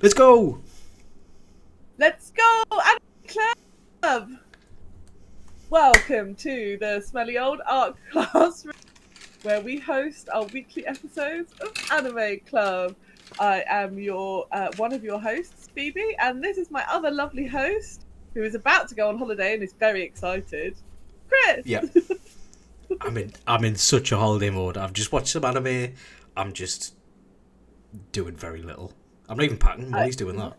Let's go! Let's go, Anime Club! Welcome to the Smelly Old Art Classroom, where we host our weekly episodes of Anime Club. I am your one of your hosts, Phoebe, and this is my other lovely host, who is about to go on holiday and is very excited, Kris! Yeah. I'm in such a holiday mode. I've just watched some anime. I'm just doing very little. I'm not even packing. Molly's doing that.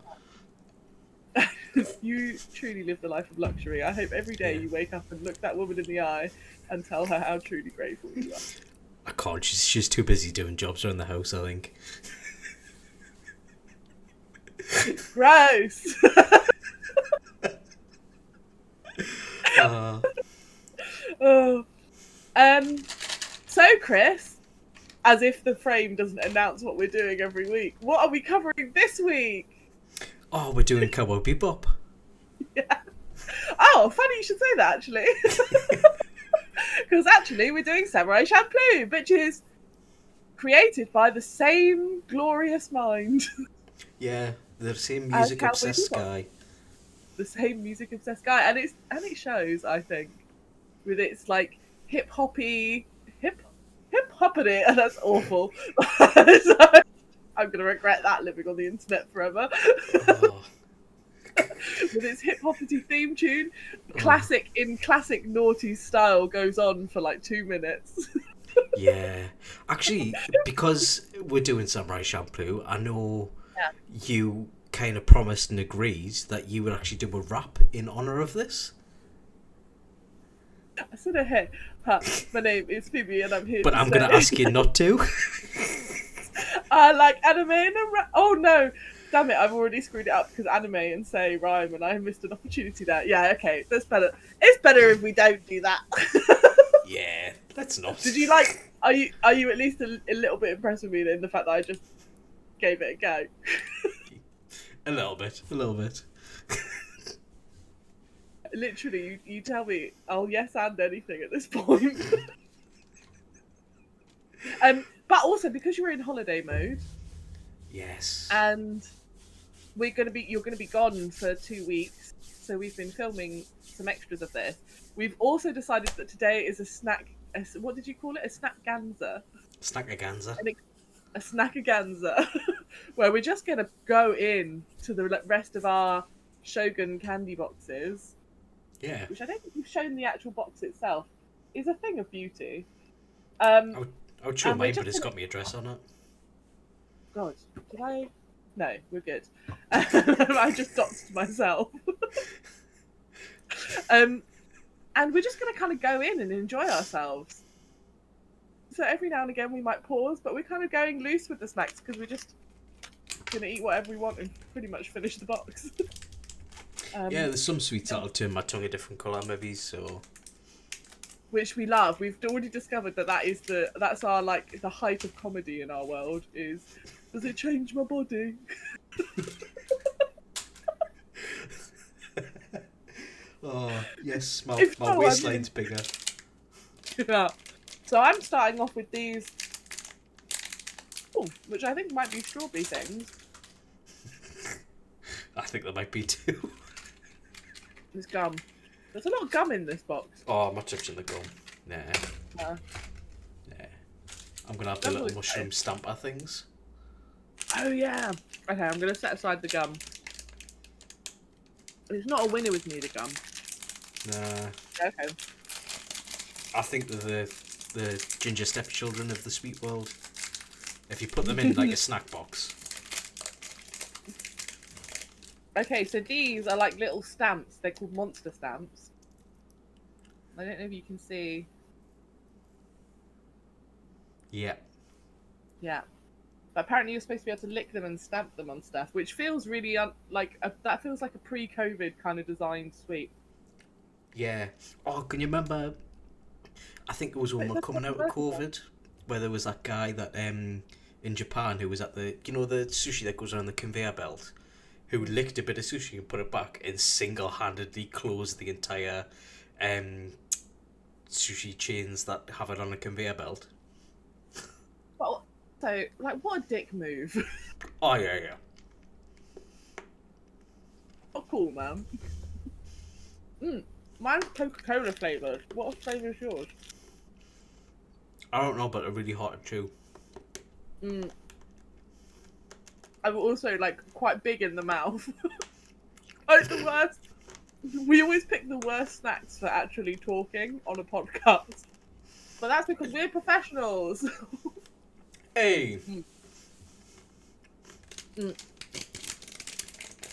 You truly live the life of luxury. I hope every day Yeah. you wake up and look that woman in the eye and tell her how truly grateful you are. I can't. She's too busy doing jobs around the house, I think. Gross! Uh, Oh. So Kris, as if the frame doesn't announce what we're doing every week, what are we covering this week? we're doing Cowboy Bebop. Yeah. Oh, funny you should say that, actually. Because actually we're doing Samurai Champloo, which is created by the same glorious mind Yeah, the same as music Cowboy obsessed Bebop. guy. The same music obsessed guy. And it shows, I think, with its like hip hoppity, and that's awful. So, I'm gonna regret that living on the internet forever. Oh, With its hip hoppity theme tune, oh. classic naughty style goes on for like 2 minutes. Yeah. Actually, because we're doing Samurai Champloo, I know Yeah. you kind of promised and agreed that you would actually do a rap in honour of this. I said, hey, hi, my name is Phoebe and I'm here But to I'm going to say ask you not to. I like anime and oh no, damn it, I've already screwed it up because anime and say rhyme and I missed an opportunity there. Yeah, okay, that's better. It's better if we don't do that. Yeah, that's not. Did you like? Are you at least a little bit impressed with me in the fact that I just gave it a go? A little bit. A little bit. Literally, you tell me, I'll yes and anything at this point. But also because you're in holiday mode Yes. and you're gonna be gone for 2 weeks, so we've been filming some extras of this. We've also decided that today is a snack. What did you call it? A snackganza. Snackaganza. A snackaganza, where we're just gonna go in to the rest of our Shogun candy boxes, Yeah. which I don't think we've shown the actual box itself, is a thing of beauty. I would show And we're mine, but just it's gonna. got my address on it. God, did I? No, we're good. I just doxed myself. And we're just gonna kind of go in and enjoy ourselves. So every now and again we might pause, but we're kind of going loose with the snacks because we're just gonna eat whatever we want and pretty much finish the box. Yeah, there's some sweets that'll turn my tongue a different colour, maybe, so. Which we love. We've already discovered that's our like the height of comedy in our world is, does it change my body? Oh, yes, my If so, waistline's bigger. Yeah. So I'm starting off with these, which I think might be strawberry things. I think there might be two. This gum. There's a lot of gum in this box. Oh, I'm not touching the gum. Nah. Uh, Nah. I'm going to have the little mushroom stamper things. oh yeah. Okay, I'm gonna set aside the gum. It's not a winner with me, the gum. Nah. Okay. I think they're the ginger stepchildren of the sweet world. If you put them in like a snack box. Okay, so these are like little stamps. They're called monster stamps. I don't know if you can see. Yeah. Yeah. But apparently you're supposed to be able to lick them and stamp them on stuff, which feels really that feels like a pre-COVID kind of designed sweet. Yeah. Oh, can you remember? I think it was when we were coming out of COVID, where there was that guy that in Japan who was at the the sushi that goes around the conveyor belt, who licked a bit of sushi and put it back and single-handedly closed the entire sushi chains that have it on a conveyor belt. Well, so like what a dick move. Oh yeah, yeah. cool, man. Mine's Coca-Cola flavoured. What flavour is yours? I don't know, but they're really hard to chew. I'm also like quite big in the mouth. Like the worst. We always pick the worst snacks for actually talking on a podcast, but that's because we're professionals. Hey.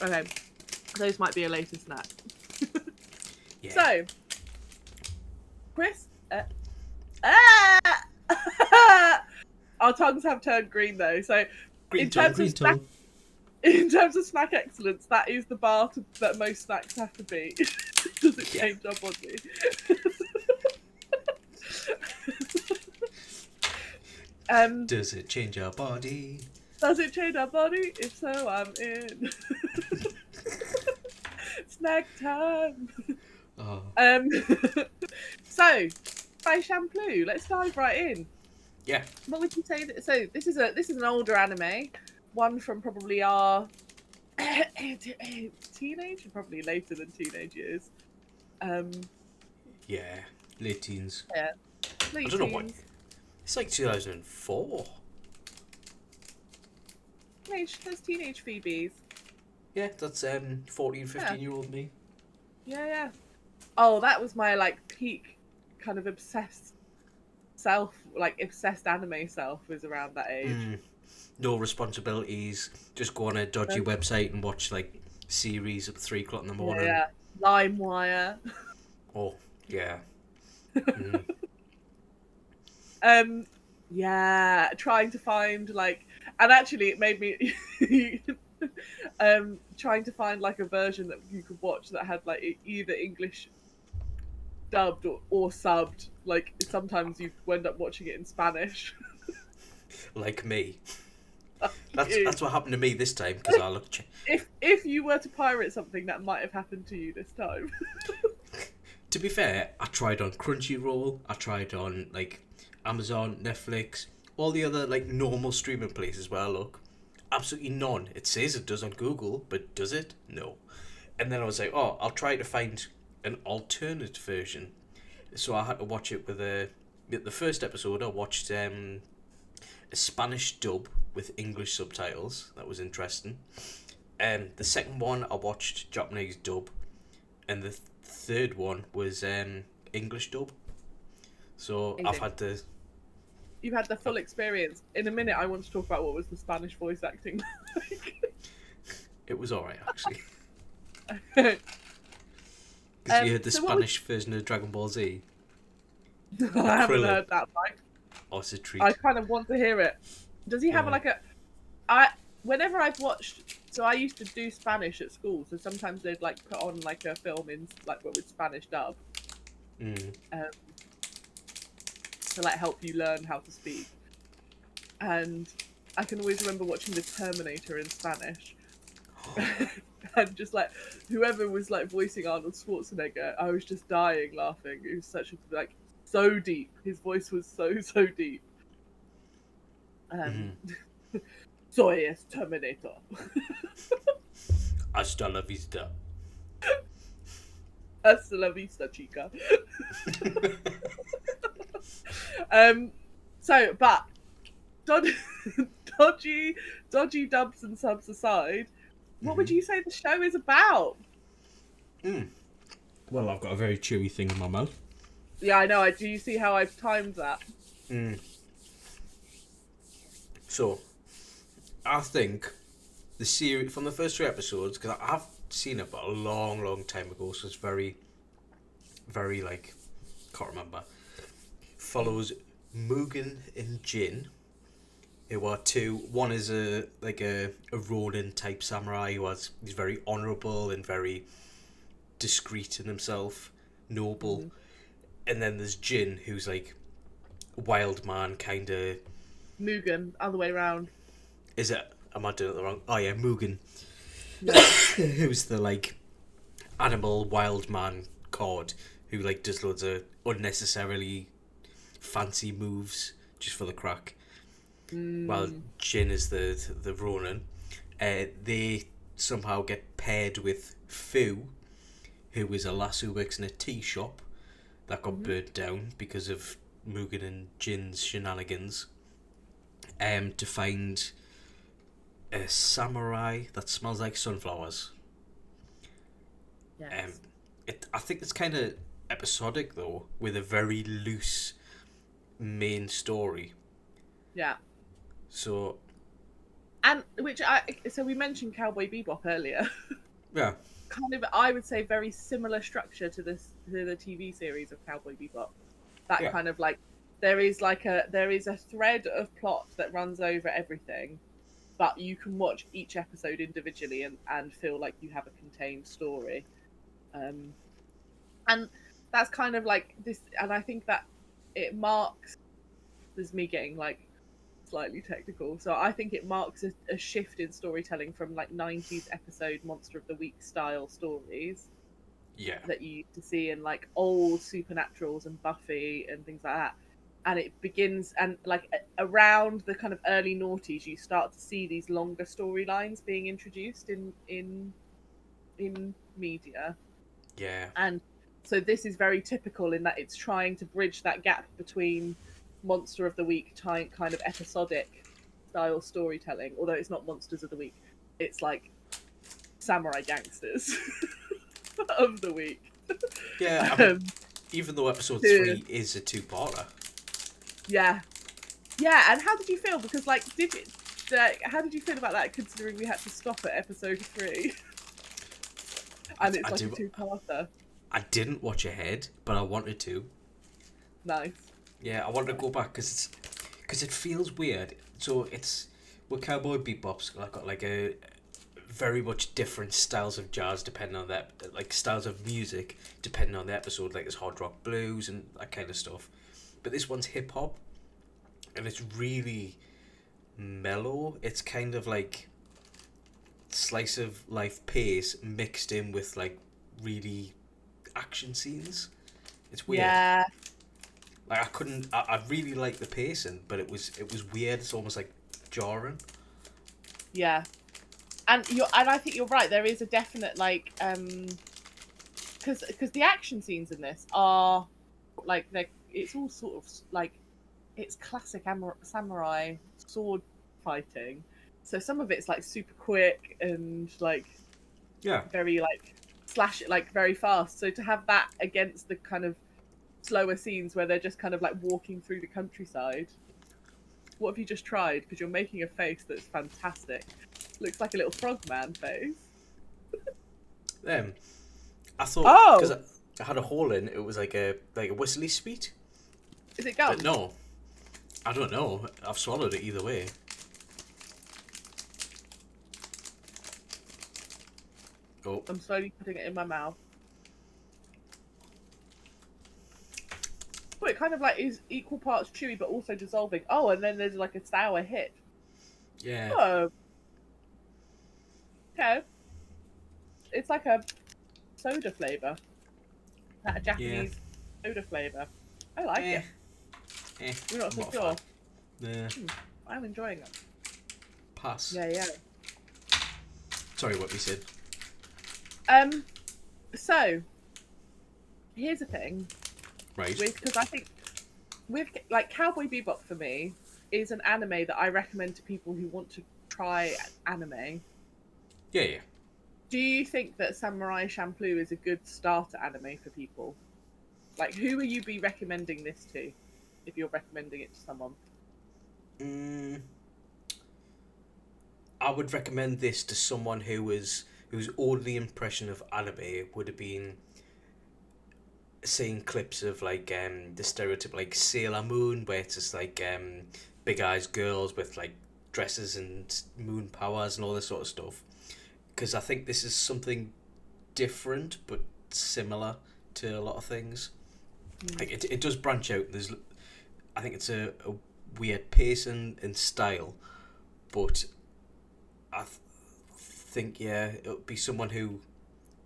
Okay, those might be a later snack. Yeah. So, Kris, our tongues have turned green though. So, Green tongue. in terms of snack excellence, that is the bar that most snacks have to be. Does it change our body? Does it change our body? Does it change our body? If so, I'm in. Snack time. Oh. So, Samurai Champloo. Let's dive right in. Yeah. What would you say? So this is an older anime, one from probably our teenage, probably later than teenage years. Yeah, late teens. Yeah, late I don't know teens. what. It's like 2004. There's teenage Phoebes. Yeah, that's 14, 15-year-old me. Yeah. Oh, that was my like peak kind of obsessed self, like obsessed anime self was around that age. No responsibilities. Just go on a dodgy website and watch like series at 3 o'clock in the morning. Yeah. LimeWire. Oh, yeah. Yeah, trying to find like, and actually it made me trying to find like a version that you could watch that had like either English dubbed or subbed. Like sometimes you end up watching it in Spanish. Like me. That's what happened to me this time because I looked. If you were to pirate something, that might have happened to you this time. To be fair, I tried on Crunchyroll. I tried on like Amazon, Netflix, all the other like normal streaming places where I look. Absolutely none. It says it does on Google, but does it? No. And then I was like, oh, I'll try to find an alternate version. So I had to watch it with the first episode. I watched a Spanish dub with English subtitles. That was interesting. The second one I watched Japanese dub, and the third one was English dub. So Amazing. I've had the. You've had the full experience. In a minute, I want to talk about what was the Spanish voice acting like. It was alright actually. Because you heard the so Spanish version of Dragon Ball Z. I haven't heard that, Mike. Oh, it's a treat. I kind of want to hear it. Does he have like a? Whenever I've watched, so I used to do Spanish at school. So sometimes they'd like put on like a film in like with Spanish dub. To like help you learn how to speak. And I can always remember watching The Terminator in Spanish. And just like whoever was like voicing Arnold Schwarzenegger, I was just dying laughing. It was such a like so deep. His voice was so deep. Soy es Terminator. Hasta la vista. Hasta la vista, chica. But dodgy dubs and subs aside, what would you say the show is about? Well, I've got a very chewy thing in my mouth. Yeah, I know. Do you see how I've timed that? So, I think the series from the first 3 episodes, because I've seen it but a long time ago, so it's very like can't remember. Follows Mugen and Jin, who are two. One is a Ronin type samurai he's very honourable and very discreet in himself, noble. And then there's Jin, who's like a wild man kind of. Mugen, other way around. Is it? Am I doing it wrong? Oh yeah, Mugen. No. Who's the like animal wild man god who like does loads of unnecessarily fancy moves just for the crack. While Jin is the Ronin. They somehow get paired with Fu, who is a lass who works in a tea shop that got burnt down because of Mugen and Jin's shenanigans, to find a samurai that smells like sunflowers. Yes. I think it's kind of episodic though, with a very loose main story. Yeah. So And so we mentioned Cowboy Bebop earlier. yeah, Kind of, I would say, very similar structure to the TV series of Cowboy Bebop. That Yeah. kind of like there is a thread of plot that runs over everything, but you can watch each episode individually and feel like you have a contained story. And that's kind of like this, and I think that it marks. This is me getting like slightly technical, so I think it marks a shift in storytelling from like 90s episode Monster of the Week style stories yeah, that you used to see in like old Supernaturals and Buffy and things like that. And it begins, and like around the kind of early noughties, you start to see these longer storylines being introduced in media. yeah, And so this is very typical in that it's trying to bridge that gap between Monster of the Week kind of episodic style storytelling, although it's not Monsters of the Week, it's like Samurai Gangsters of the week. yeah. I mean, even though episode 3 is a two-parter. Yeah. And how did you feel? Because like, how did you feel about that? Considering we had to stop at episode 3, and it's like a two-parter. I didn't watch ahead, but I wanted to. Nice. Yeah, I wanted to go back because it feels weird. So it's with Cowboy Bebop's got like a very much different styles of jazz depending on that, like styles of music depending on the episode. Like there's hard rock, blues, and that kind of stuff. But this one's hip hop, and it's really mellow. It's kind of like slice of life pace mixed in with like really action scenes. It's weird. Yeah. Like I really like the pacing, but it was weird. It's almost like jarring. Yeah. And I think you're right. There is a definite like because the action scenes in this are like it's all sort of like it's classic samurai sword fighting. So some of it's like super quick and like very like slash it like very fast. So to have that against the kind of slower scenes where they're just kind of like walking through the countryside. What have you just tried? Because you're making a face that's fantastic. Looks like a little frogman face. I thought because I had a hole in it was like a whistly sweet. Is it gum? But no, I don't know. I've swallowed it either way. Oh, I'm slowly putting it in my mouth. Oh, it kind of like is equal parts chewy but also dissolving. Oh, and then there's like a sour hit. yeah. Oh. Okay. It's like a soda flavour. That Japanese soda flavour. I like it. You're not so sure? Yeah. I'm enjoying it. Pass. Yeah. Sorry, what you said. So, here's the thing. Right. Because I think with like Cowboy Bebop for me is an anime that I recommend to people who want to try anime. Yeah. Do you think that Samurai Champloo is a good starter anime for people? Like, who will you be recommending this to if you're recommending it to someone? I would recommend this to someone whose only impression of anime would have been seeing clips of like the stereotype like Sailor Moon, where it's just like big eyes girls with like dresses and moon powers and all this sort of stuff. Because I think this is something different but similar to a lot of things. Like it does branch out. I think it's a weird pace and style, but I think it would be someone who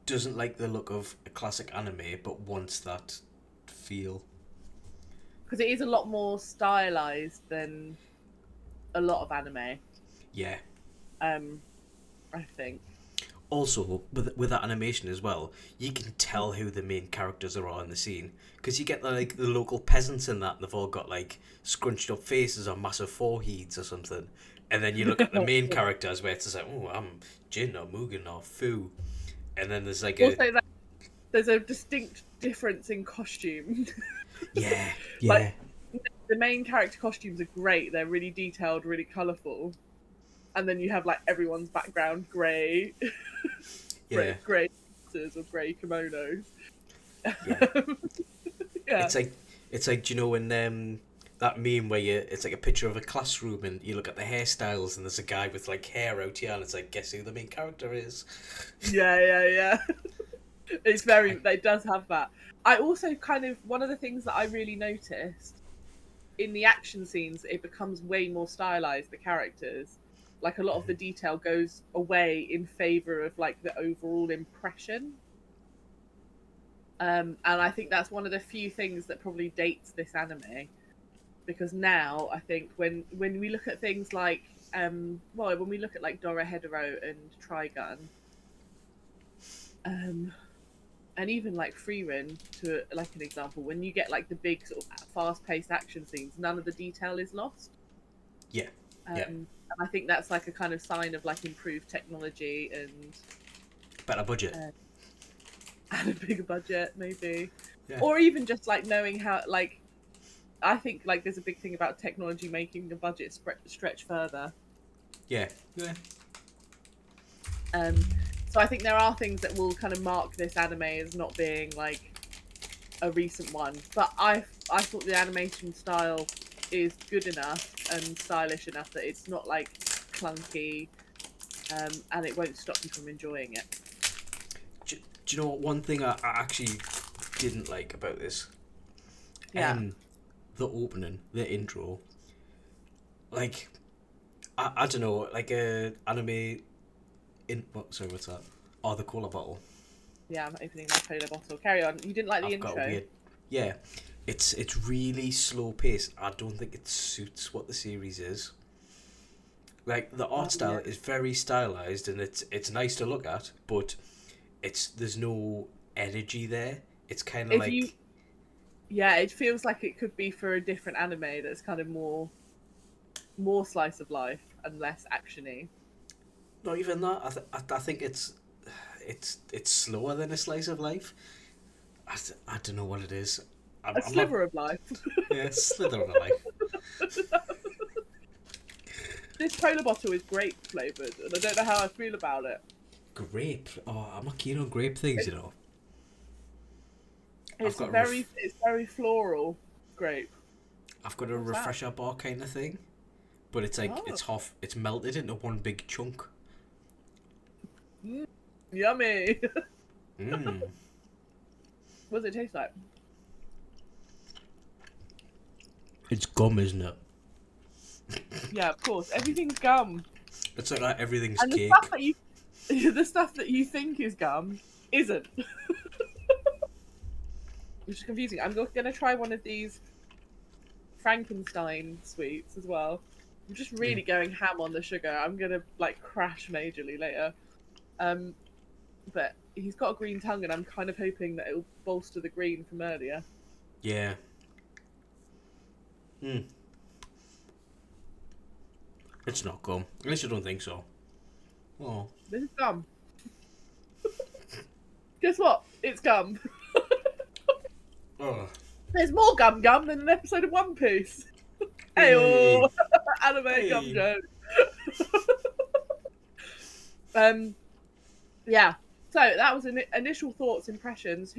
doesn't like the look of a classic anime but wants that feel. Because it is a lot more stylized than a lot of anime. Yeah. I think. also with that animation as well, you can tell who the main characters are in the scene because you get like the local peasants in that, and they've all got like scrunched up faces or massive foreheads or something. And then you look at the main characters where it's just like, oh, I'm Jin or Mugen or Fu, and then there's like Also, there's a distinct difference in costume. yeah, Like, the main character costumes are great. They're really detailed, really colourful. And then you have like everyone's background grey, yeah. grey or grey kimonos. Yeah. Yeah. It's like do you know when that meme where it's like a picture of a classroom and you look at the hairstyles and there's a guy with like hair out here and it's like, guess who the main character is? Yeah. It's it does have that. I also kind of, one of the things that I really noticed in the action scenes, it becomes way more stylized, the characters. Like a lot of the detail goes away in favor of like the overall impression. And I think that's one of the few things that probably dates this anime, because now I think when we look at things like when we look at like Dorohedoro and Trigun, and even like Frieren, to like an example, when you get like the big sort of fast-paced action scenes, none of the detail is lost. Yeah. And I think that's like a kind of sign of like improved technology and better budget. And a bigger budget, maybe. Yeah. Or even just like knowing how, like, I think like there's a big thing about technology making the budget stretch further. Yeah. So I think there are things that will kind of mark this anime as not being like a recent one. But I thought the animation style is good enough and stylish enough that it's not like clunky, and it won't stop you from enjoying it. Do you know what? One thing I actually didn't like about this? Yeah. The opening, the intro. Like, I don't know, like a anime. What's that? Oh, the cola bottle. Yeah, I'm opening my cola bottle. Carry on. You didn't like the I've intro? got a weird. Yeah, it's really slow paced. I don't think it suits what the series is. Like the art style is very stylized and it's nice to look at, but there's no energy there. It's kind of like yeah, it feels like it could be for a different anime that's kind of more slice of life and less actiony. Not even that. I think it's slower than a slice of life. I don't know what it is. A sliver of life. Yeah, slither of life. This cola bottle is grape flavoured, and I don't know how I feel about it. Grape? Oh, I'm not keen on grape things, you know. It's very floral grape. I've got a refresher bar kind of thing, but it's like it's melted into one big chunk. Yummy. What does it taste like? It's gum, isn't it? Yeah, of course. Everything's gum. It's like everything's and cake. The stuff that you think is gum isn't. Which is confusing. I'm going to try one of these Frankenstein sweets as well. I'm just really going ham on the sugar. I'm going to like crash majorly later. But he's got a green tongue and I'm kind of hoping that it'll bolster the green from earlier. Yeah. It's not gum. At least I don't think so. Oh. This is gum. Guess what? It's gum. Oh. There's more gum than an episode of One Piece. Hey-oh! Anime gum joke. Yeah. So that was initial thoughts, impressions.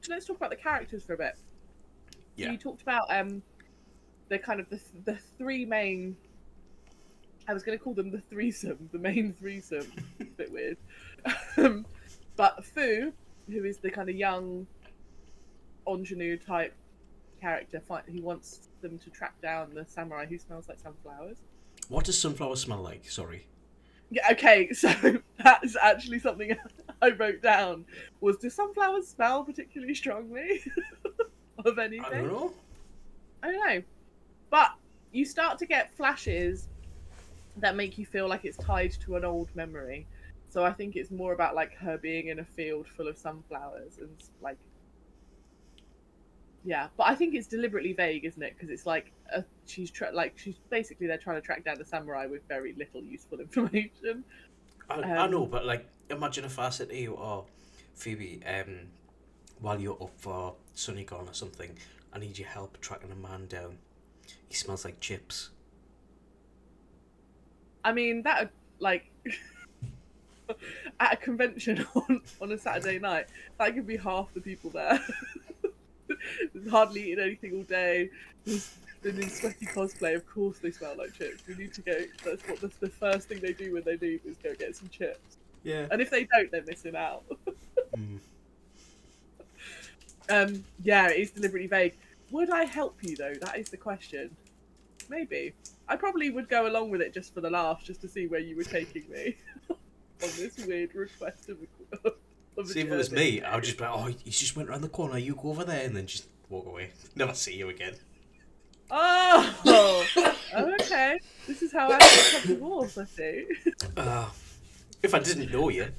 Let's talk about the characters for a bit. Yeah. So you talked about the kind of the three main. I was going to call them the threesome, the main threesome. It's a bit weird. But Fu, who is the kind of young ingenue type character, he wants them to track down the samurai who smells like sunflowers. What does sunflower smell like? Sorry. Yeah, okay, so that's actually something I wrote down. Do sunflowers smell particularly strongly of anything? I don't know. I don't know. But you start to get flashes that make you feel like it's tied to an old memory. So I think it's more about like her being in a field full of sunflowers and like, yeah. But I think it's deliberately vague, isn't it? Because it's like she's basically they're trying to track down a samurai with very little useful information. I know, but like, imagine if I said to you, "Oh, Phoebe, while you're up for Sunnygone or something, I need your help tracking a man down. He smells like chips." I mean, that like at a convention on a Saturday night, that could be half the people there. There's hardly eaten anything all day. There's been in sweaty cosplay. Of course, they smell like chips. We need to go. That's the first thing they do when they leave is go get some chips. Yeah. And if they don't, they're missing out. Yeah, it is deliberately vague. Would I help you though? That is the question. Maybe. I probably would go along with it just for the laughs, just to see where you were taking me on this weird request of a See, if it was me, I would just be like, "Oh, he just went around the corner. You go over there," and then just walk away. Never see you again. Oh, okay. This is how I become divorced, I see. If I didn't know you.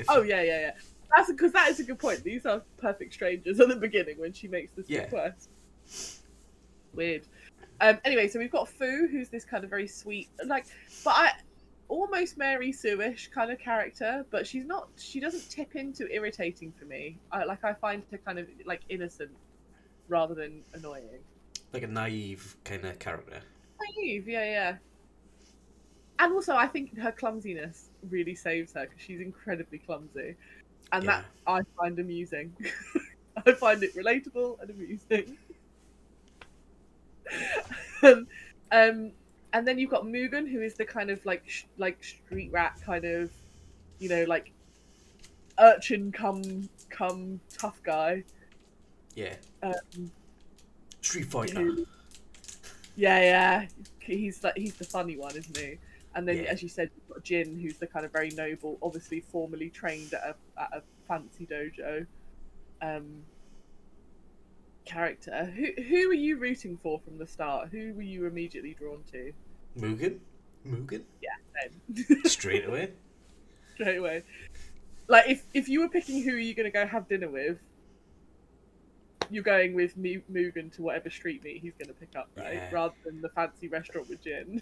Oh yeah. That's because that is a good point. These are perfect strangers at the beginning when she makes this request. Weird. Anyway, so we've got Fu, who's this kind of very sweet, almost Mary Sue-ish kind of character, but she's not. She doesn't tip into irritating for me. I find her kind of like innocent rather than annoying. Like a naive kind of character. Naive, yeah. And also, I think her clumsiness really saves her because she's incredibly clumsy, and that I find amusing. I find it relatable and amusing. And then you've got Mugen, who is the kind of like street rat kind of, like urchin come tough guy. Yeah. Street fighter. Yeah. He's the funny one, isn't he? And then, as you said, you've got Jin, who's the kind of very noble, obviously formerly trained at a fancy dojo. Character. Who were you rooting for from the start? Who were you immediately drawn to? Mugen? Yeah, same. Straight away. Like if you were picking who are you going to go have dinner with, you're going with Mugen to whatever street meat he's going to pick up, right? Yeah. Rather than the fancy restaurant with Jin.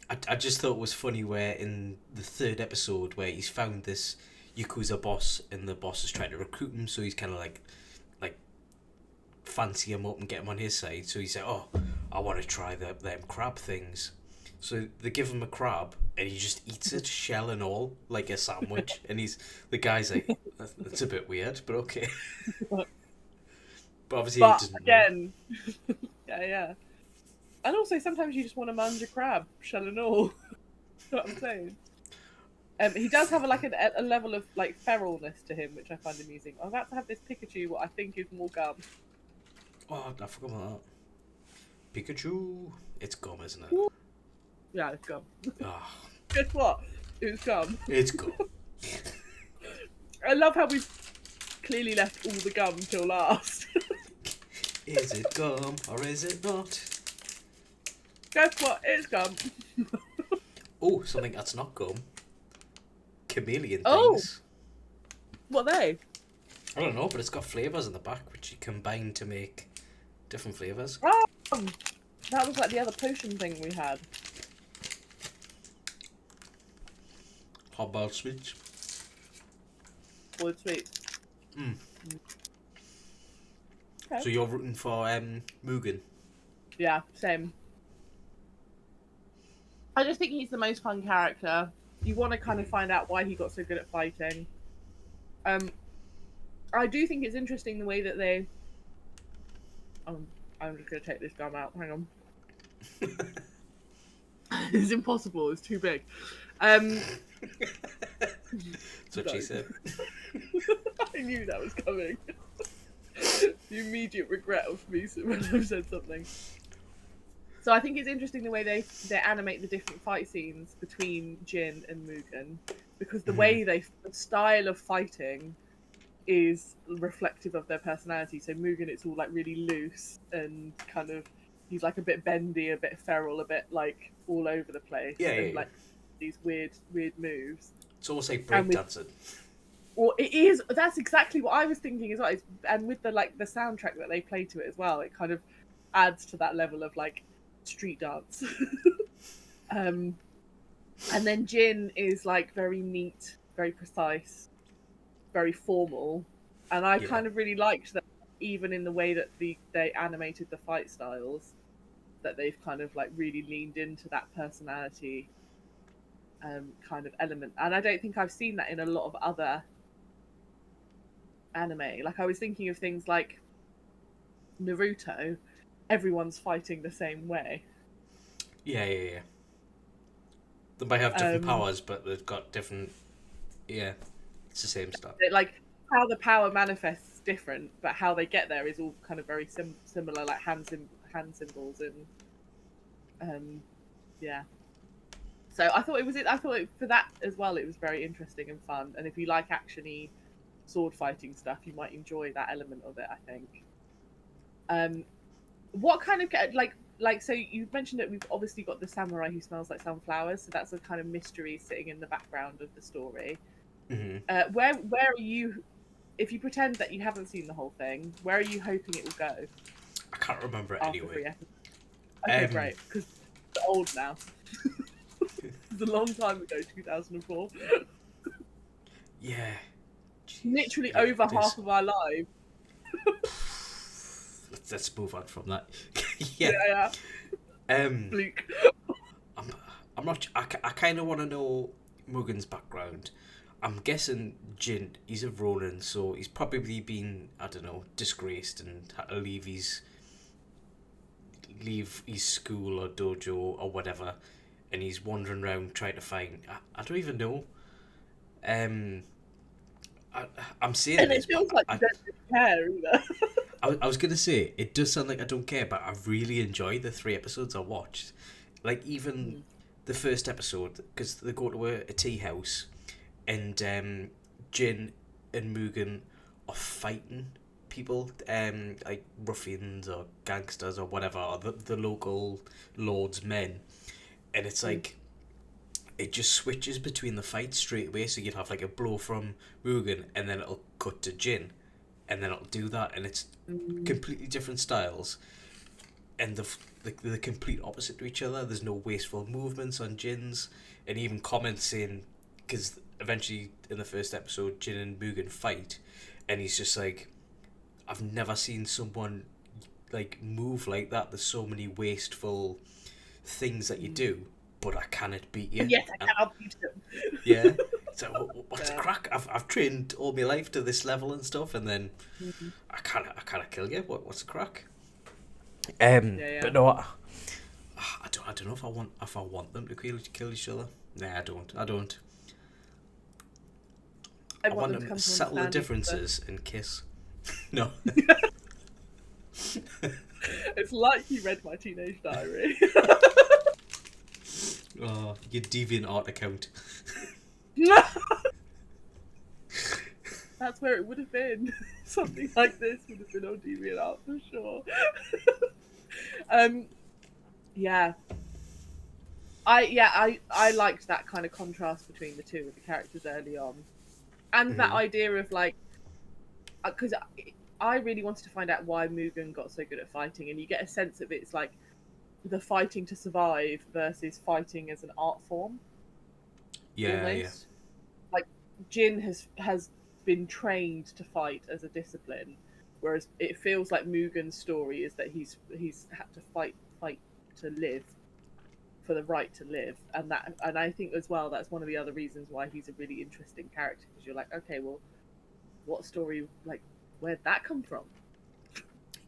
I just thought it was funny where in the third episode where he's found this Yakuza boss and the boss is trying to recruit him, so he's kind of like fancy him up and get him on his side. So he's like, "Oh, I want to try them crab things." So they give him a crab and he just eats it, shell and all, like a sandwich. And the guy's like, "That's a bit weird, but okay." But obviously he doesn't again, yeah. And also sometimes you just want to munge a crab, shell and all. That's what I'm saying. He does have a level of like feralness to him, which I find amusing. I'm about to have this Pikachu, what I think is more gum. Oh, I forgot about that. Pikachu. It's gum, isn't it? Yeah, it's gum. Oh. Guess what? It's gum. It's gum. I love how we've clearly left all the gum till last. Is it gum or is it not? Guess what? It's gum. Oh, something that's not gum. Chameleon Oh. things. What are they? I don't know, but it's got flavours in the back which you combine to make different flavours. Oh, that was like the other potion thing we had. Hot boiled sweets. Boiled sweet. Okay. So you're rooting for Mugen? Yeah, same. I just think he's the most fun character. You want to kind of find out why he got so good at fighting. I do think it's interesting the way that they... I'm just going to take this gum out. Hang on. It's impossible. It's too big. That's what she said. I knew that was coming. The immediate regret of me when I've said something. So I think it's interesting the way they animate the different fight scenes between Jin and Mugen, because the way the style of fighting is reflective of their personality. So Mugen, it's all like really loose and kind of, he's like a bit bendy, a bit feral, a bit like all over the place. Yeah, and yeah. like these weird moves. It's almost like And with- breakdancing. Well, it is. That's exactly what I was thinking as well. And with the soundtrack that they play to it as well, it kind of adds to that level of like street dance. And then Jin is like very neat, very precise, very formal, and I kind of really liked that, even in the way that they animated the fight styles, that they've kind of like really leaned into that personality kind of element. And I don't think I've seen that in a lot of other anime. Like, I was thinking of things like Naruto, everyone's fighting the same way. Yeah. They might have different powers, but they've got different. Yeah, it's the same stuff. Like, how the power manifests is different, but how they get there is all kind of very similar, like hand symbols and yeah. So I thought for that as well, it was very interesting and fun. And if you like actiony sword fighting stuff, you might enjoy that element of it, I think. What kind of like so you mentioned that we've obviously got the samurai who smells like sunflowers, so that's a kind of mystery sitting in the background of the story. Mm-hmm. Where are you, if you pretend that you haven't seen the whole thing, where are you hoping it will go? I can't remember it After anyway. 3 episodes? Okay, great, because it's old now. It's a long time ago, 2004. Yeah. Literally over half of our lives. Let's move on from that. Yeah. Bleak. I'm not. I kind of want to know Mugen's background. I'm guessing Jin. He's a Ronin, so he's probably been, I don't know, disgraced and had to leave his school or dojo or whatever, and he's wandering around trying to find. I don't even know. I'm saying And this, it feels like you don't really care either. I was gonna say, it does sound like I don't care, but I really enjoyed the 3 episodes I watched. Like, even the first episode, because they go to a tea house, and Jin and Mugen are fighting people, like ruffians or gangsters or whatever, or the local lord's men, and it's like it just switches between the fights straight away. So you'd have like a blow from Mugen, and then it'll cut to Jin, and then it'll do that, and it's completely different styles, and the complete opposite to each other. There's no wasteful movements on Jin's, and even comments saying, because eventually in the first episode Jin and Mugen fight, and he's just like, I've never seen someone like move like that. There's so many wasteful things that you do, but I cannot beat you. Yes, I cannot beat him. Yeah. So what's the crack? I've trained all my life to this level and stuff, and then I can't kill you. What's the crack? But no, I don't know if I want them to kill each other. Nah, I don't. I want them to settle the differences and kiss. No. It's like you read my teenage diary. Oh, your DeviantArt account. That's where it would have been. Something like this would have been on DeviantArt for sure. Yeah. I liked that kind of contrast between the two of the characters early on, and that idea of like, because I really wanted to find out why Mugen got so good at fighting, and you get a sense of it's like the fighting to survive versus fighting as an art form. Yeah, almost. yeah. Like, Jin has been trained to fight as a discipline, whereas it feels like Mugen's story is that he's had to fight to live, for the right to live, and I think as well that's one of the other reasons why he's a really interesting character, because you're like, okay, well, what story, like, where'd that come from?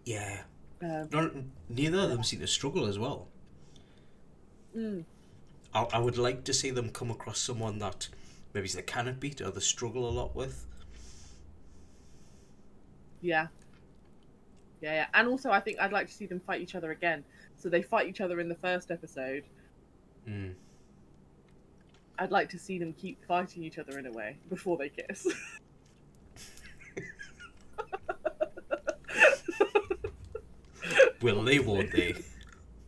Yeah. Neither of them seem to struggle as well. I would like to see them come across someone that maybe they cannot beat or they struggle a lot with. Yeah, and also I think I'd like to see them fight each other again. So they fight each other in the first episode. I'd like to see them keep fighting each other in a way before they kiss. Will they, won't they?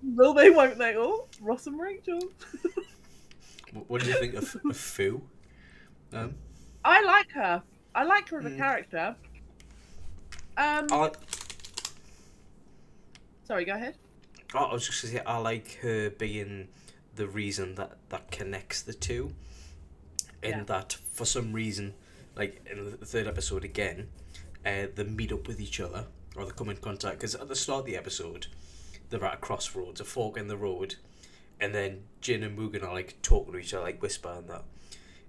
Will they, won't they? Oh, Ross and Rachel. What do you think of Fu? Um, I like her. I like her as a mm, character. I, Sorry, go ahead. I was just gonna say I like her being the reason that connects the two. Yeah. In that, for some reason, like in the third episode again, they meet up with each other or they come in contact. Because at the start of the episode, they're at a crossroads, a fork in the road, and then Jin and Mugen are like talking to each other, like whisper and that,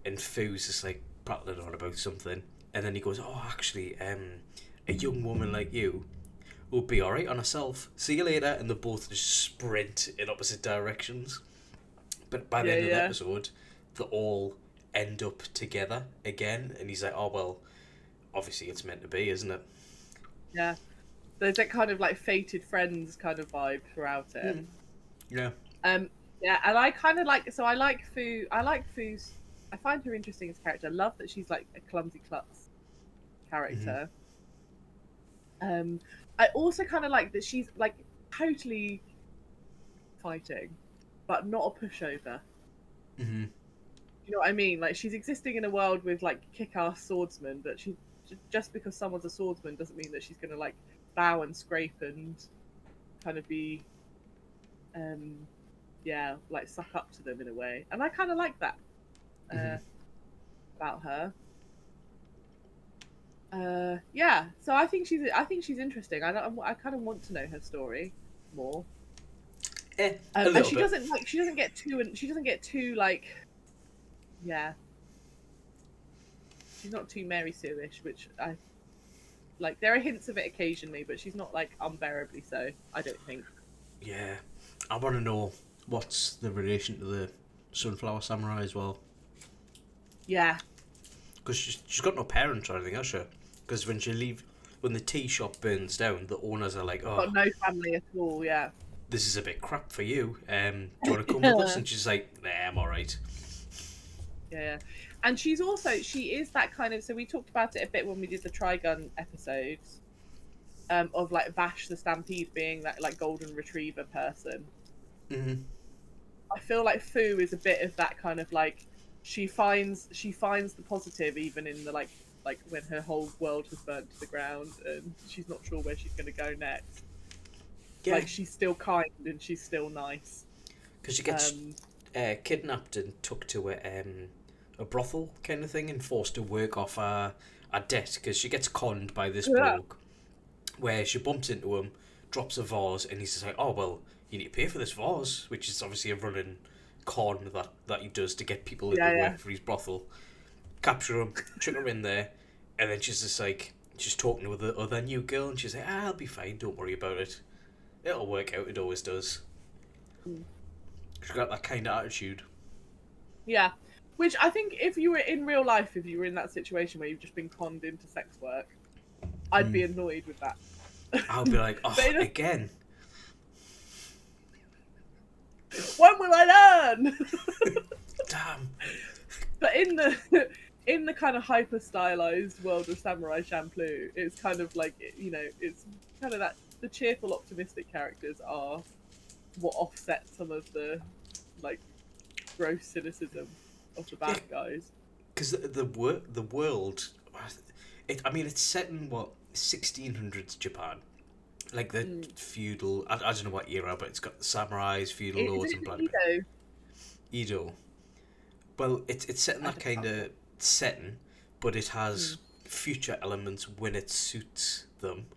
and Fu's just like prattling on about something, and then he goes, "Oh, actually, a young woman like you will be all right on herself. See you later," and they both just sprint in opposite directions. But by the Yeah, end of the yeah, episode, they all end up together again, and he's like, "Oh well, obviously it's meant to be, isn't it?" yeah. There's that kind of like fated friends kind of vibe throughout it. Mm. Yeah. Um, yeah, and I kind of like. So I like Fu. I like Fu's. I find her interesting as a character. I love that she's like a clumsy klutz Mm-hmm. character. I also kind of like that she's like totally fighting, but not a pushover. Mm-hmm. You know what I mean? Like she's existing in a world with like kick-ass swordsmen, but she just because someone's a swordsman doesn't mean that she's gonna like bow and scrape and kind of be, um, yeah, like suck up to them in a way. And I kind of like that Mm-hmm. about her. Yeah, so I think she's interesting. I kind of want to know her story more. A And little bit. she doesn't get too and she doesn't get too like, yeah, she's not too Mary Sue-ish, which I like. There are hints of it occasionally, but she's not like unbearably so. I don't think. Yeah. I want to know what's the relation to the Sunflower Samurai as well, Yeah, because she's got no parents or anything, has she? Because when the tea shop burns down, the owners are like, "Oh, got no family at all. Yeah, this is a bit crap for you. Do you want to come with us?" And she's like, "Nah, I'm all right." yeah. And she is that kind of. So we talked about it a bit when we did the Trigun episodes. Of like Vash the Stampede being that like golden retriever person. Mm-hmm. I feel like Fu is a bit of that kind of like she finds the positive even in the like when her whole world has burnt to the ground and she's not sure where she's going to go next. Yeah, Like she's still kind and she's still nice. because she gets Um, kidnapped and took to a brothel kind of thing and forced to work off a debt because she gets conned by this yeah, bloke where she bumps into him, drops a vase, and he's just like, "Oh well, you need to pay for this vase," which is obviously a running con that he does to get people into yeah, yeah, work for his brothel. Capture him, chuck him in there, and then she's just like, she's talking to the other new girl, and she's like, I'll be fine, don't worry about it. It'll work out, it always does. Mm. She's got that kind of attitude. yeah. Which I think if you were in real life, if you were in that situation where you've just been conned into sex work, I'd be Mm. annoyed with that. I'll be like, But oh, again. when will I learn? Damn. But in the kind of hyper stylized world of Samurai Champloo, it's kind of like it's kind of that the cheerful, optimistic characters are what offset some of the like gross cynicism of the Yeah, bad guys. because the world, I mean, it's set in what 1600s Japan, like the Mm. feudal. I don't know what era, but it's got the samurais, feudal Is lords, it and blah blah. Edo? Edo. Well, it's set in I that don't kind know. of setting, but it Mm. has future elements when it suits them.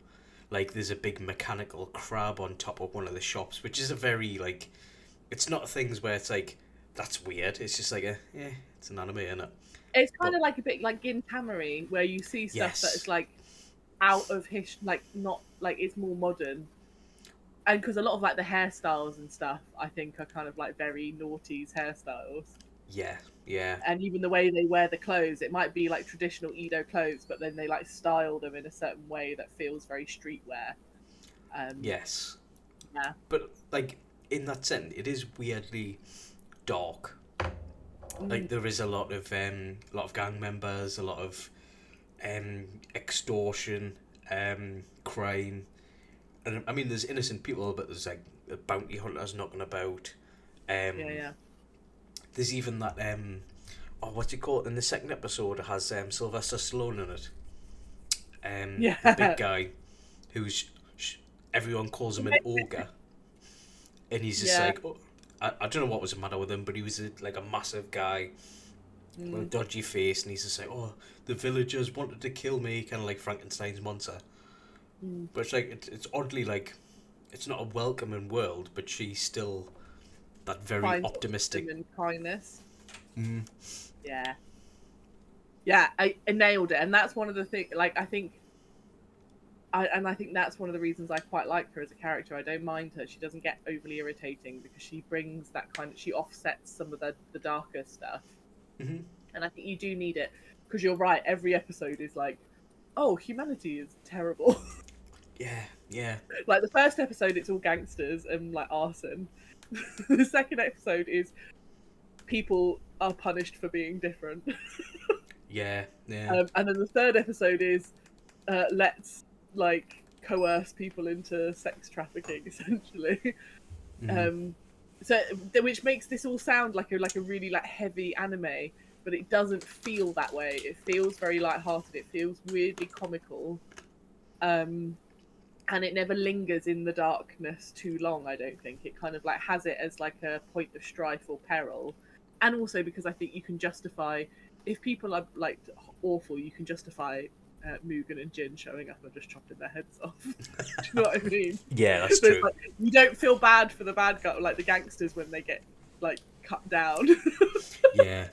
Like there's a big mechanical crab on top of one of the shops, which is a very like. It's not things where it's like that's weird. It's just like it's an anime, isn't it? It's kind But of like a bit like Gintama, where you see stuff that is yes, like out of like not like it's more modern. And because a lot of like the hairstyles and stuff, I think are kind of like very noughties hairstyles. yeah, yeah, And even the way they wear the clothes, it might be like traditional Edo clothes, but then they like style them in a certain way that feels very streetwear. yes. Yeah. But like in that sense, it is weirdly dark. Like Mm, there is a lot of gang members, a lot of extortion, crime, and I mean there's innocent people, but there's like bounty hunters knocking about. yeah, Um, yeah. there's even that what's it called? In the second episode, it has Sylvester Stallone in it. Yeah. The big guy, who's everyone calls him an ogre, and he's just Yeah. like, oh, I don't know what was the matter with him, but he was like a massive guy with a dodgy face, and he's just like, oh, the villagers wanted to kill me, kind of like Frankenstein's monster. But it's like it's oddly like it's not a welcoming world, but she's still that very Finds optimistic. optimism and kindness. Mm. Yeah. Yeah, I nailed it, and that's one of the things. Like, I think that's one of the reasons I quite like her as a character. I don't mind her. She doesn't get overly irritating because she brings that kind of. She offsets some of the darker stuff, Mm-hmm. and I think you do need it because you're right. Every episode is like, oh, humanity is terrible. Yeah. Like the first episode, it's all gangsters and like arson. The second episode is people are punished for being different. Yeah. And then the third episode is let's like coerce people into sex trafficking, essentially. Mm-hmm. So which makes this all sound like a really like heavy anime, but it doesn't feel that way. It feels very light-hearted. It feels weirdly comical, and it never lingers in the darkness too long. I don't think it kind of like has it as like a point of strife or peril, and also because I think you can justify. If people are like awful, you can justify Mugen and Jin showing up and just chopping their heads off. Do you know what I mean? Yeah, that's So it's true. like, you don't feel bad for the bad guy, like the gangsters when they get like cut down. Yeah.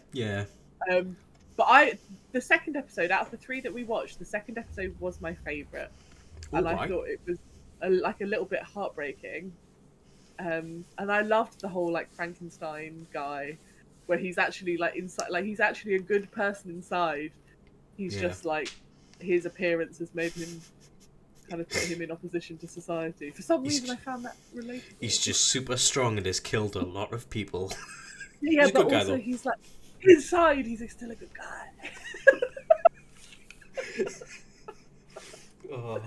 But the second episode out of the 3 that we watched, the second episode was my favourite, and I thought it was like a little bit heartbreaking. And I loved the whole like Frankenstein guy, where he's actually like inside, like he's actually a good person inside. He's just like his appearance has made him kind of put him in opposition to society. For some reason, I found that relatable. He's just super strong and has killed a lot of people. Yeah, he's a but good guy, also though. he's like inside, he's still a good guy. Oh.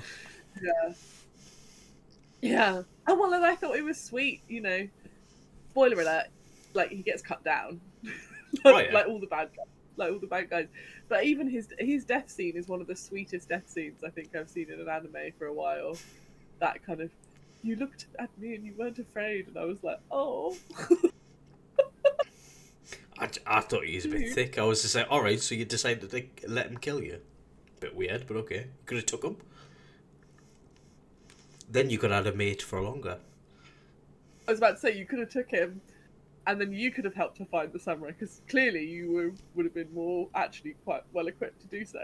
Yeah. And well, and I thought it was sweet, you know. Spoiler alert, like he gets cut down, like all the bad guys. But even his death scene is one of the sweetest death scenes I think I've seen in an anime for a while. That kind of, you looked at me and you weren't afraid, and I was like, oh. I thought he was a bit thick. I was just like, alright, so you decided to let him kill you. Bit weird, but okay. Could have took him. Then you could have had a mate for longer. I was about to say, you could have took him, and then you could have helped to find the samurai, because clearly you would have been more actually quite well equipped to do so.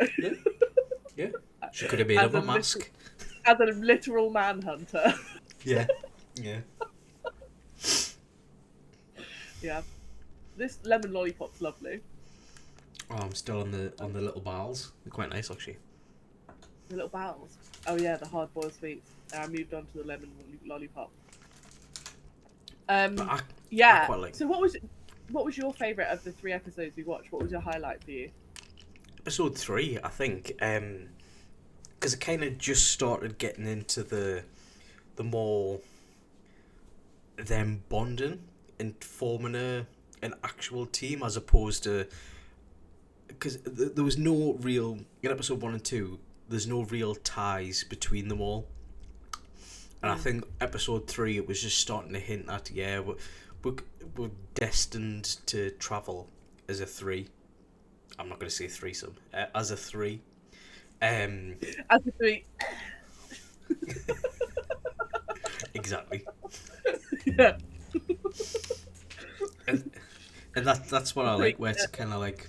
Yeah. She could have made him a mask. As a literal manhunter. Yeah. Yeah. This lemon lollipop's lovely. Oh, I'm still on the little balls. They're quite nice, actually. The little barrels. Oh yeah, the hard boiled sweets. I moved on to the lemon lollipop. But I quite like. So what was your favourite of the 3 episodes we watched? What was your highlight for you? Episode 3, I think, because it kind of just started getting into the more them bonding and forming an actual team, as opposed to, because there was no real, in episode 1 and 2, there's no real ties between them all. And I think episode 3, it was just starting to hint at, we're destined to travel as a 3. I'm not going to say threesome. As a 3. As a 3. Exactly. Yeah. And that's what I like, where it's kind of like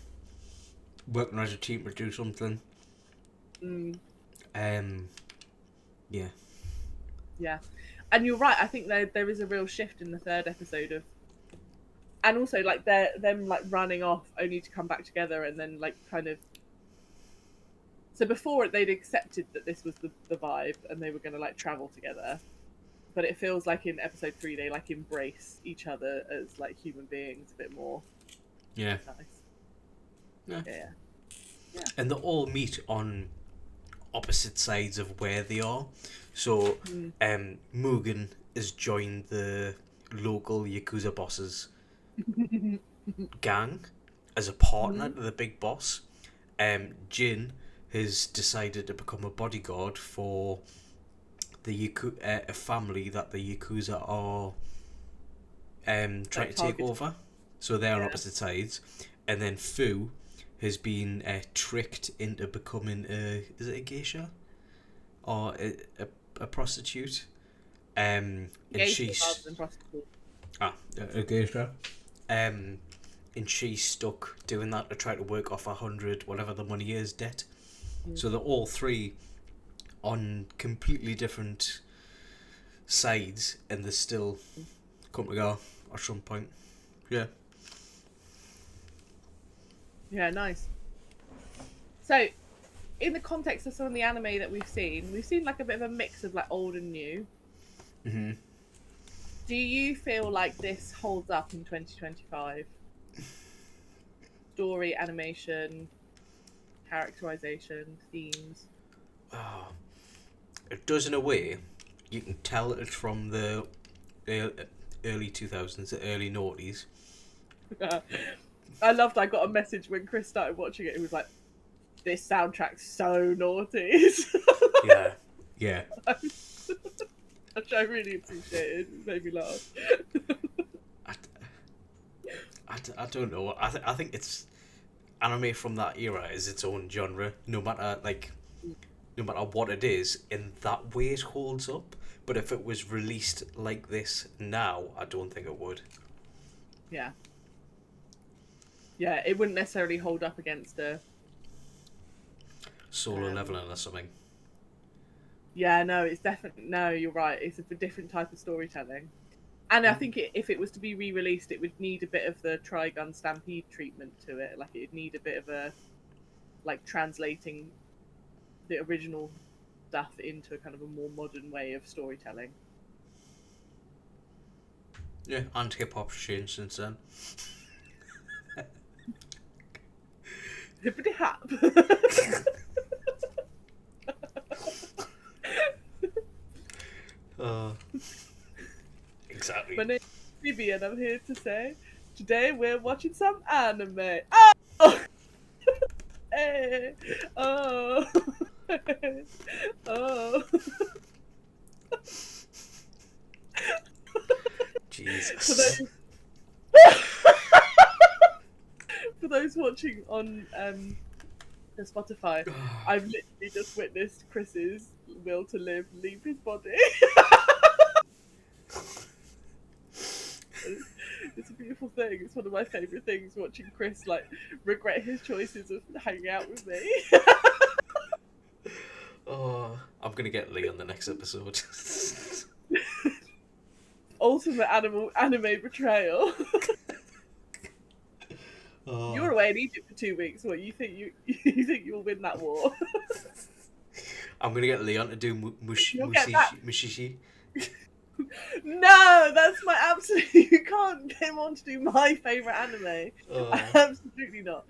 working as a team to do something. Yeah. Yeah, and you're right. I think there is a real shift in the 3rd episode of, and also like them like running off only to come back together, and then like kind of. So before they'd accepted that this was the vibe, and they were going to like travel together, but it feels like in episode 3 they like embrace each other as like human beings a bit more. Yeah. Nice. Yeah. Yeah. And they all meet on opposite sides of where they are. So, Mugen has joined the local Yakuza bosses gang, as a partner to the big boss. Jin has decided to become a bodyguard for the a family that the Yakuza are trying to take over. So they're on opposite sides. And then Fu has been tricked into becoming is it a geisha? Or a prostitute? And she's... rather than prostitute. A geisha. And she's stuck doing that to try to work off 100, whatever the money is, debt. So they're all three on completely different sides, and they still come together at some point. Yeah. Yeah, nice. So, in the context of some of the anime that we've seen like a bit of a mix of like old and new. Mm-hmm. Do you feel like this holds up in 2025? Story, animation, characterization, themes. Oh, it does in a way. You can tell it's from the early 2000s, the early noughties. I loved I got a message when Chris started watching it. It was like, this soundtrack's so naughty. Yeah. Which I really appreciated. It made me laugh. I don't know. I think it's anime from that era is its own genre. No matter what it is, in that way it holds up. But if it was released like this now, I don't think it would. Yeah. Yeah, it wouldn't necessarily hold up against a Solo Leveling or something. Yeah, no, it's definitely... No, you're right. It's a different type of storytelling. And I think if it was to be re-released, it would need a bit of the Trigun Stampede treatment to it. Like, it'd need a bit of a... Like, translating the original stuff into a kind of a more modern way of storytelling. Yeah, and hip-hop's changed since then. Hippity hop. Exactly. My name's Phoebe and I'm here to say, today we're watching some anime. Oh! Hey! Oh! Oh! Jesus. For those watching on the Spotify, I've literally just witnessed Chris's will to live leave his body. It's a beautiful thing. It's one of my favourite things, watching Chris like regret his choices of hanging out with me. Oh, I'm gonna get Lee on the next episode. Ultimate anime betrayal. Oh. You were away in Egypt for 2 weeks. What, you think you'll win that war? I'm gonna get Leon to do Mushishi. No, that's my absolute... You can't get him on to do my favourite anime. Absolutely not.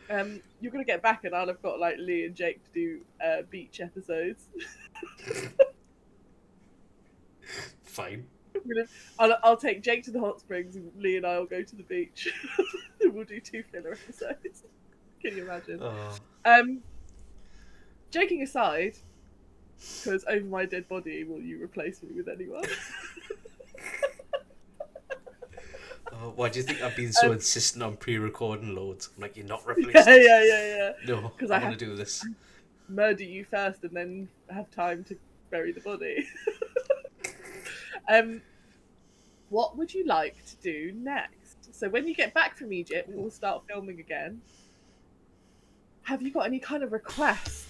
You're going to get back and I'll have got like Lee and Jake to do beach episodes. Fine. I'll take Jake to the hot springs and Lee and I will go to the beach. We'll do 2 filler episodes. Can you imagine? Joking aside, because over my dead body, will you replace me with anyone? Why do you think I've been so insistent on pre-recording loads? I'm like, you're not replacing. Yeah. No, I want to do this. Murder you first and then have time to bury the body. What would you like to do next? So when you get back from Egypt, we'll start filming again. Have you got any kind of requests?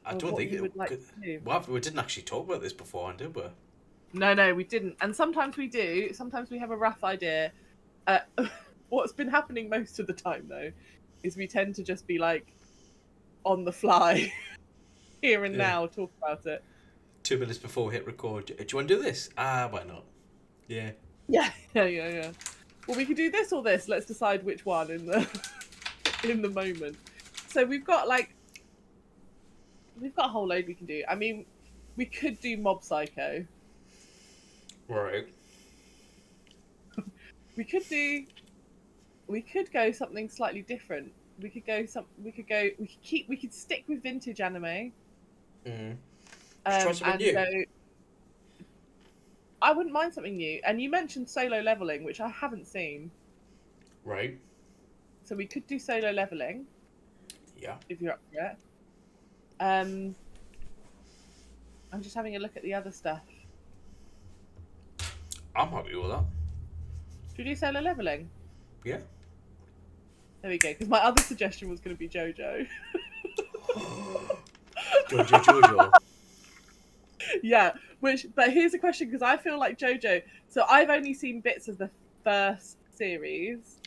I don't think would like to do? Well, we didn't actually talk about this beforehand, did we? No, we didn't. And sometimes we do. Sometimes we have a rough idea. What's been happening most of the time, though, is we tend to just be like on the fly, here and now, talk about it. 2 minutes before we hit record. Do you want to do this? Why not? Yeah. Yeah. Well, we could do this or this. Let's decide which one in the moment. So we've got a whole load we can do. I mean, we could do Mob Psycho. Right. We could do we could go something slightly different. We could stick with vintage anime. Mm. Just try something And new. go. I wouldn't mind something new. And you mentioned Solo Leveling, which I haven't seen. Right. So we could do Solo Leveling Yeah. if you're up for it. I'm just having a look at the other stuff. I'm happy with that. Should we do Solo Leveling? Yeah. There we go. Because my other suggestion was going to be JoJo. Jojo. Yeah. But here's a question, because I feel like JoJo. So I've only seen bits of the first series.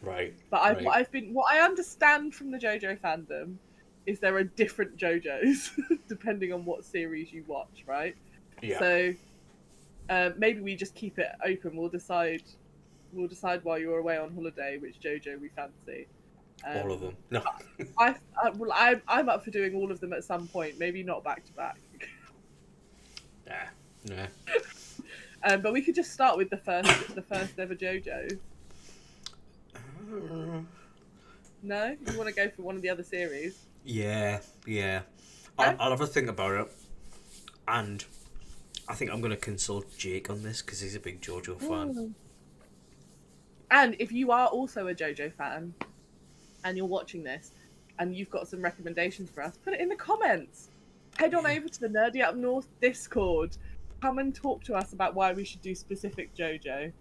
Right. But what I understand from the JoJo fandom is there are different JoJos depending on what series you watch, right? Yeah. So maybe we just keep it open. We'll decide while you're away on holiday which JoJo we fancy. All of them. No. I'm up for doing all of them at some point. Maybe not back to back. Nah. But we could just start with the first ever JoJo. No, you want to go for one of the other series? Yeah. No? I'll have a think about it, and I think I'm going to consult Jake on this because he's a big JoJo fan. Mm. And if you are also a JoJo fan and you're watching this and you've got some recommendations for us, put it in the comments. Head on over to the Nerdy Up North Discord. Come and talk to us about why we should do specific JoJo.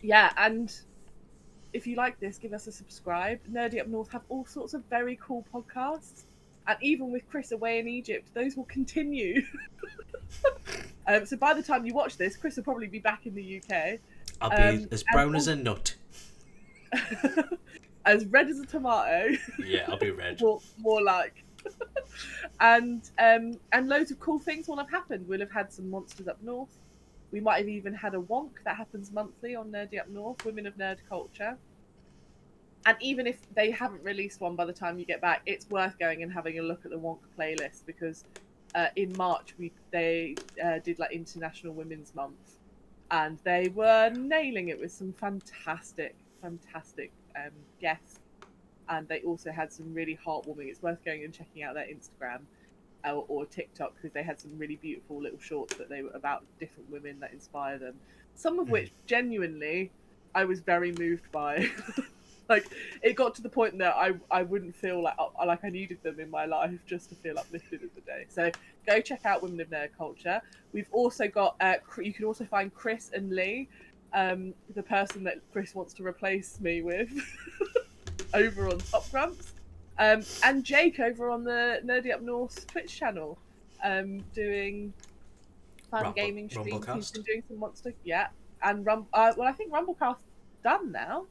Yeah, and if you like this, give us a subscribe. Nerdy Up North have all sorts of very cool podcasts. And even with Kris away in Egypt, those will continue. So by the time you watch this, Kris will probably be back in the UK. I'll be as brown as a nut. As red as a tomato. Yeah, I'll be red. more like. And loads of cool things will have happened. We'll have had some monsters up north. We might have even had a wonk that happens monthly on Nerdy Up North, Women of Nerd Culture. And even if they haven't released one by the time you get back, it's worth going and having a look at the wonk playlist, because in March they did like International Women's Month, and they were nailing it with some fantastic guests. And they also had some really heartwarming. It's worth going and checking out their Instagram or TikTok, because they had some really beautiful little shorts that they were about different women that inspire them. Some of which genuinely I was very moved by. Like, it got to the point that I wouldn't feel like I needed them in my life just to feel uplifted of the day. So go check out Women of Nerd Culture. We've also got you can also find Kris and Lee, the person that Kris wants to replace me with, over on Top Grumps. And Jake over on the Nerdy Up North Twitch channel, doing fun gaming streams. He's been doing some monster, and well, I think Rumblecast's done now.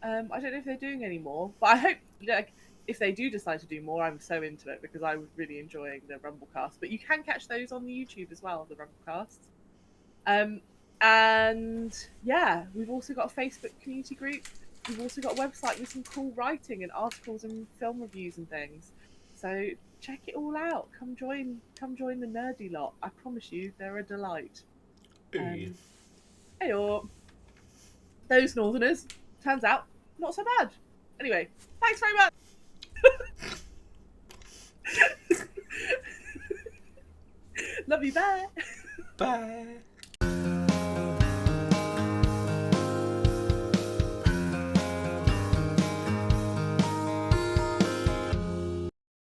I don't know if they're doing any more, but I hope, like, if they do decide to do more, I'm so into it, because I was really enjoying the Rumblecast. But you can catch those on the YouTube as well, the Rumblecasts. And yeah, we've also got a Facebook community group. We've also got a website with some cool writing and articles and film reviews and things. So check it all out. Come join the nerdy lot. I promise you, they're a delight. Hey-o. Those Northerners, turns out, not so bad. Anyway, thanks very much. Love you, bye. Bye.